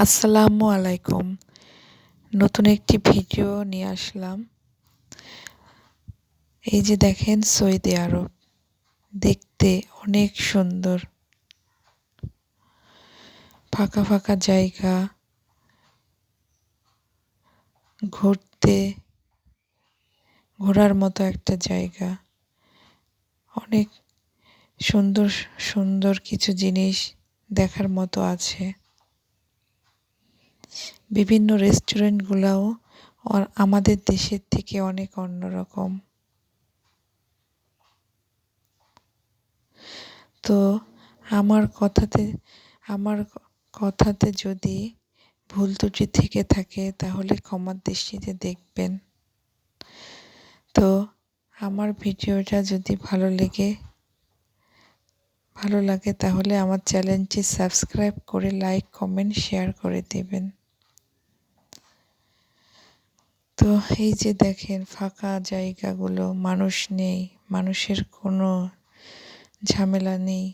আসসালামু আলাইকুম। নতুন একটি ভিডিও নিয়ে আসলাম। এই যে দেখেন সৌদি আরব দেখতে অনেক সুন্দর। ফাঁকা ফাঁকা জায়গা, ঘোরার মতো একটা জায়গা। অনেক সুন্দর সুন্দর কিছু জিনিস দেখার মতো আছে। বিভিন্ন রেস্টুরেন্টগুলোও আমাদের দেশের থেকে অনেক অন্যরকম। তো আমার কথাতে আমার কথাতে যদি ভুল ত্রুটি থেকে থাকে তাহলে ক্ষমার দৃষ্টিতে দেখবেন। তো আমার ভিডিওটা যদি ভালো লাগে তাহলে আমার চ্যানেলটি সাবস্ক্রাইব করে লাইক, কমেন্ট, শেয়ার করে দিবেন। তো এই যে দেখেন ফাঁকা জায়গাগুলো, মানুষ নেই, মানুষের কোনো ঝামেলা নেই,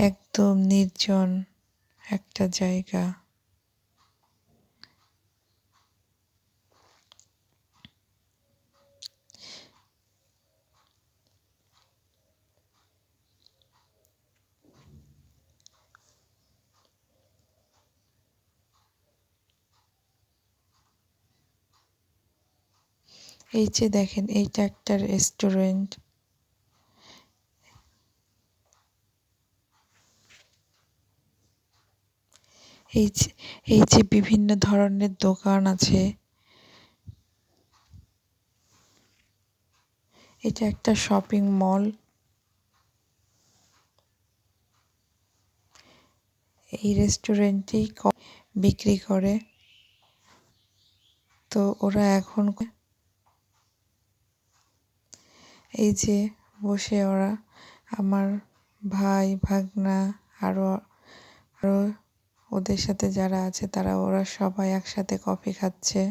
একদম নির্জন একটা জায়গা। এই যে দেখেন এইটা একটা রেস্টুরেন্ট। এই যে এই যে বিভিন্ন ধরনের দোকান আছে। এটা একটা শপিং মল। এই রেস্টুরেন্টেই বিক্রি করে। তো ওরা এখন এই যে বসে ওরা, আমার ভাই ভাগনা আরো আরো ওদের সাথে যারা আছে ওরা সবাই একসাথে কফি খাচ্ছে।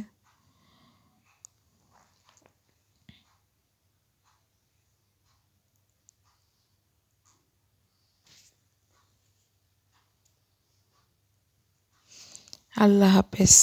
আল্লাহ হাফেজ।